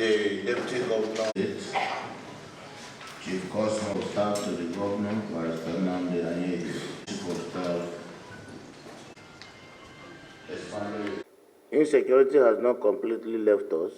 the Deputy Governor, Chief Cosmo of Staff to the Governor, Barrister Chinyere, Chief of Staff. Insecurity has not completely left us.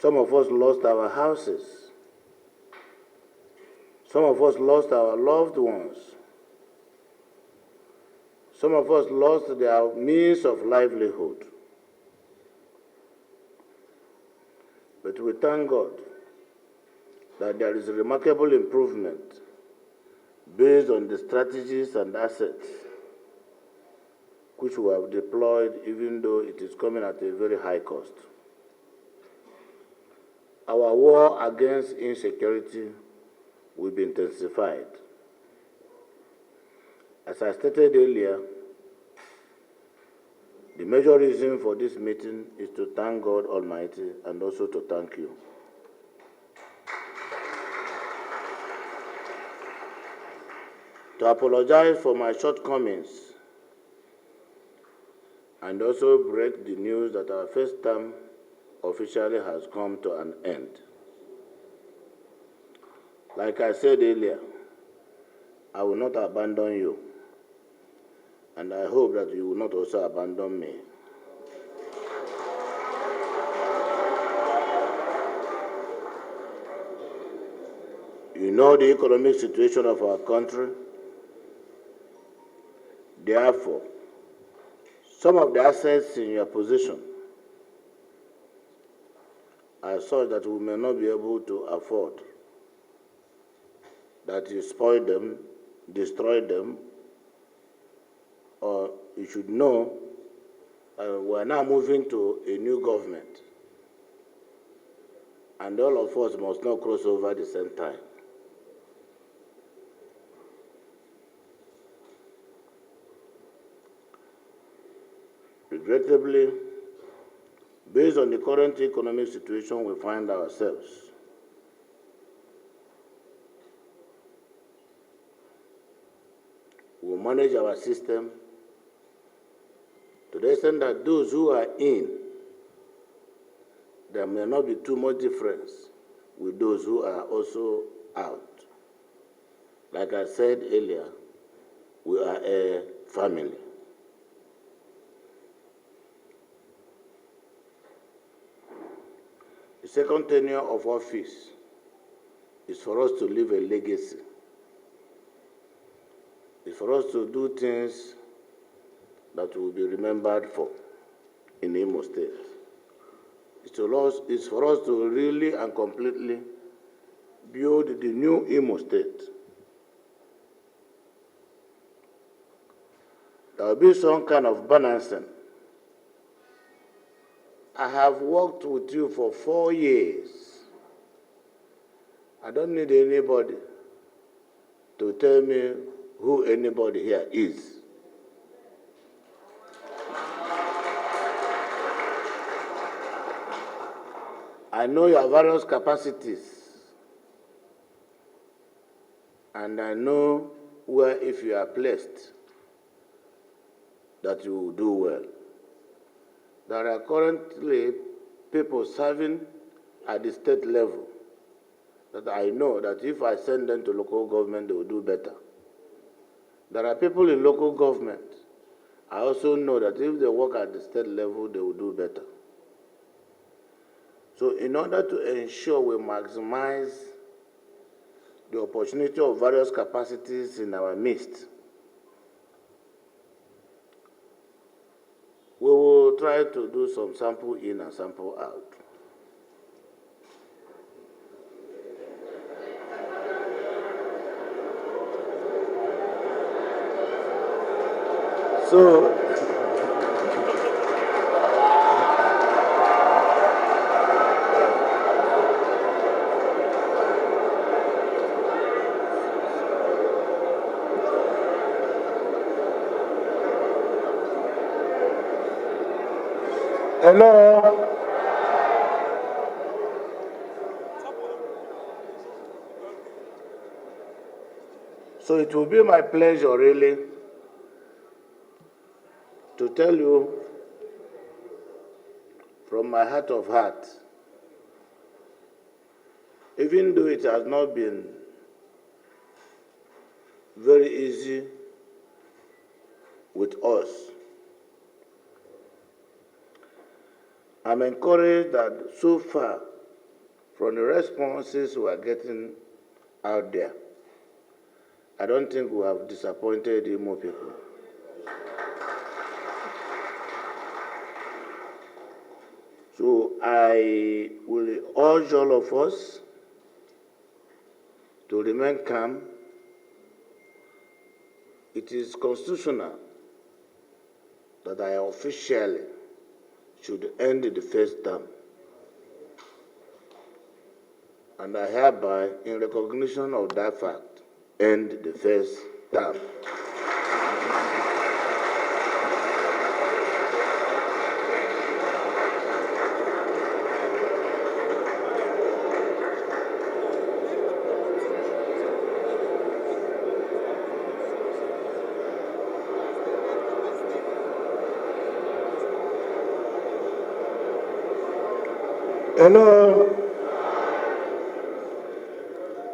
Some of us lost our houses. Some of us lost our loved ones. Some of us lost their means of livelihood. But we thank God that there is a remarkable improvement based on the strategies and assets which we have deployed, even though it is coming at a very high cost. Our war against insecurity will be intensified. As I stated earlier, the major reason for this meeting is to thank God Almighty and also to thank you. To apologize for my shortcomings and also break the news that our first term officially has come to an end. Like I said earlier, I will not abandon you, and I hope that you will not also abandon me. You know the economic situation of our country. Therefore, some of the assets in your possession are such that we may not be able to afford, that you spoil them, destroy them, or you should know we are now moving to a new government, and all of us must not cross over at the same time. Regrettably, based on the current economic situation we find ourselves, we will manage our system to the extent that those who are in, there may not be too much difference with those who are also out. Like I said earlier, we are a family. The second tenure of office is for us to leave a legacy. It's for us to do things that will be remembered for in Imo State. It's for us to really and completely build the new Imo State. There will be some kind of balancing. I have worked with you for 4 years. I don't need anybody to tell me who anybody here is. I know your various capacities, and I know where, if you are placed, that you will do well. There are currently people serving at the state level that I know that if I send them to local government, they will do better. There are people in local government, I also know that if they work at the state level, they will do better. So in order to ensure we maximize the opportunity of various capacities in our midst, we will try to do some sample in and sample out. So, hello. So it will be my pleasure, really, to tell you from from my heart of hearts, even though it has not been very easy with us, I'm encouraged that so far, from the responses we are getting out there, I don't think we have disappointed IMO people. So I will urge all of us to remain calm. It is constitutional that I officially should end the first term. And I hereby, in recognition of that fact, end the first term. Hello.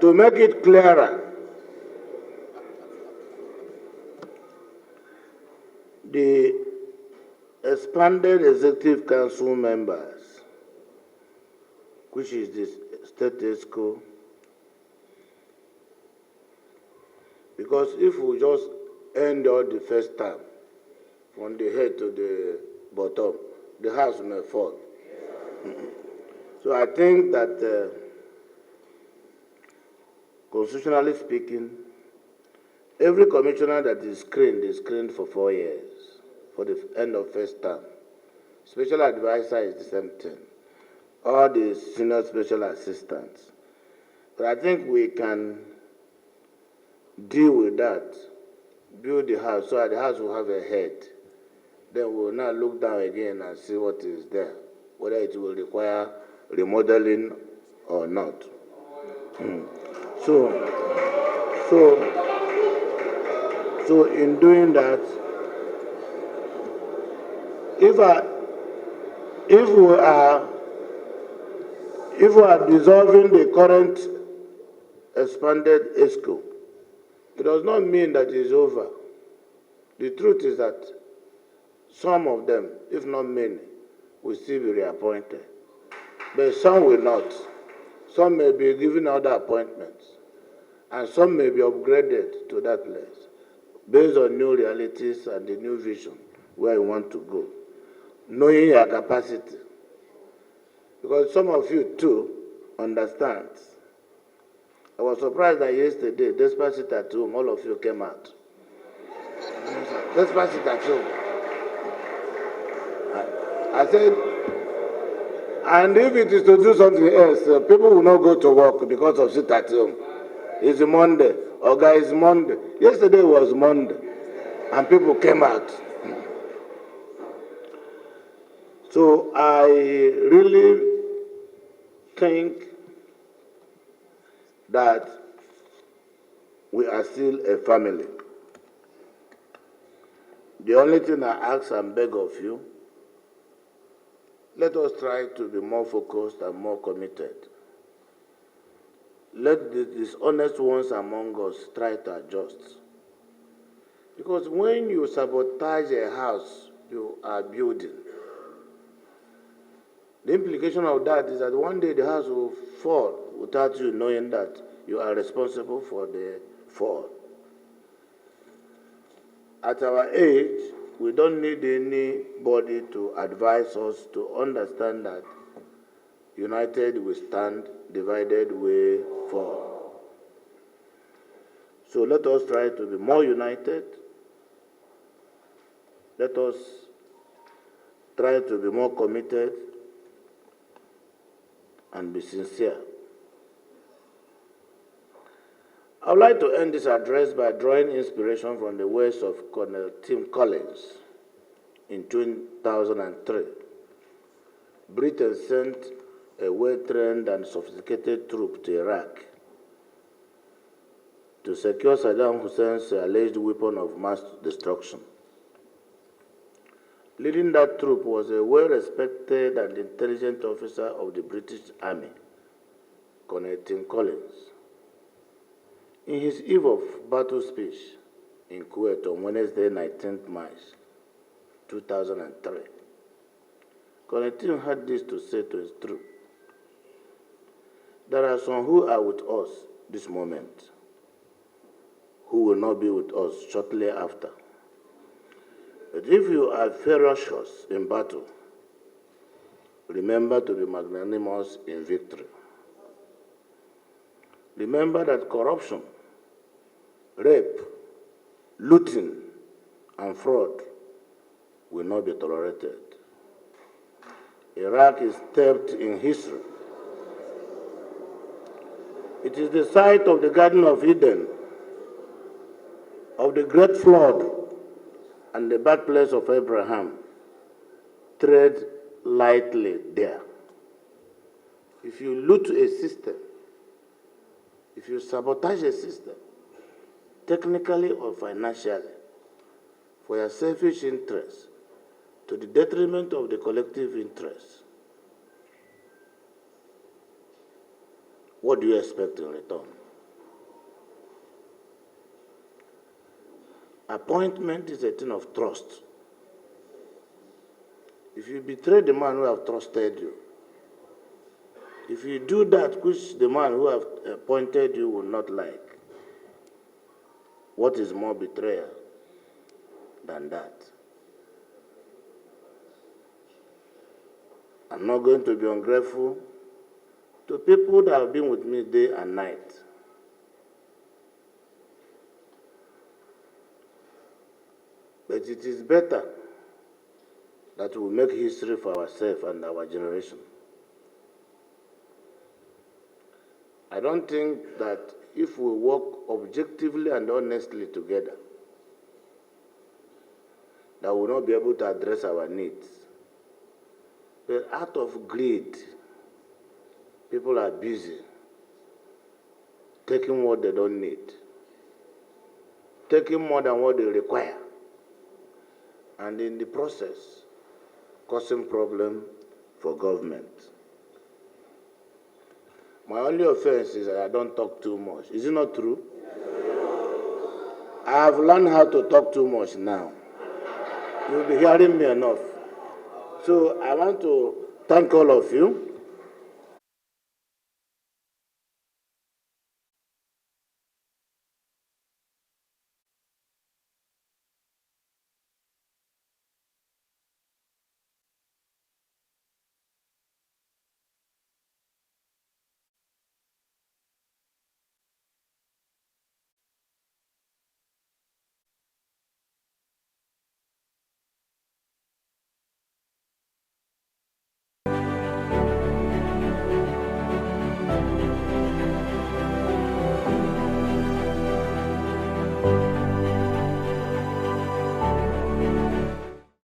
To make it clearer, the expanded Executive Council members, which is the State EXCO, because if we just end all the first term, from the head to the bottom, the house may fall. So I think that, constitutionally speaking, every commissioner that is screened for 4 years for the end of first term. Special advisor is the same thing. All the senior special assistants. But I think we can deal with that, build the house so that the house will have a head. Then we will now look down again and see what is there, whether it will require remodeling or not. So in doing that, if we are dissolving the current expanded EXCO, it does not mean that it is over. The truth is that some of them, if not many, will still be reappointed. But some will not. Some may be given other appointments, and some may be upgraded to that place based on new realities and the new vision where you want to go, knowing your capacity. Because some of you too understand. I was surprised that yesterday, despite it at home, all of you came out. Despite it at home. I said, and if it is to do something else, people will not go to work because of sit at home. It's Monday. Oga, it's Monday. Yesterday was Monday, and people came out. So I really think that we are still a family. The only thing I ask and beg of you, let us try to be more focused and more committed. Let the dishonest ones among us try to adjust. Because when you sabotage a house you are building, the implication of that is that one day the house will fall without you knowing that you are responsible for the fall. At our age, we don't need anybody to advise us to understand that united we stand, divided we fall. So let us try to be more united. Let us try to be more committed and be sincere. I would like to end this address by drawing inspiration from the words of Colonel Tim Collins in 2003. Britain sent a well-trained and sophisticated troop to Iraq to secure Saddam Hussein's alleged weapon of mass destruction. Leading that troop was a well-respected and intelligent officer of the British Army, Colonel Tim Collins. In his eve of battle speech in Kuwait on Wednesday, 19th March 2003, Colonel Tim had this to say to his troop: "There are some who are with us this moment, who will not be with us shortly after. But if you are ferocious in battle, remember to be magnanimous in victory. Remember that corruption, rape, looting, and fraud will not be tolerated. Iraq is steeped in history. It is the site of the Garden of Eden, of the Great Flood, and the birthplace of Abraham. Tread lightly there. If you loot a system, if you sabotage a system, technically or financially, for your selfish interests, to the detriment of the collective interests, what do you expect in return? Appointment is a thing of trust. If you betray the man who have trusted you, if you do that which the man who have appointed you will not like, what is more betrayal than that? I'm not going to be ungrateful to people that have been with me day and night. But it is better that we make history for ourselves and our generation. I don't think that if we work objectively and honestly together, that we will not be able to address our needs. But out of greed, people are busy taking what they don't need, taking more than what they require, and in the process, causing problem for government. My only offense is that I don't talk too much. Is it not true? I have learned how to talk too much now. You'll be hearing me enough. So I want to thank all of you.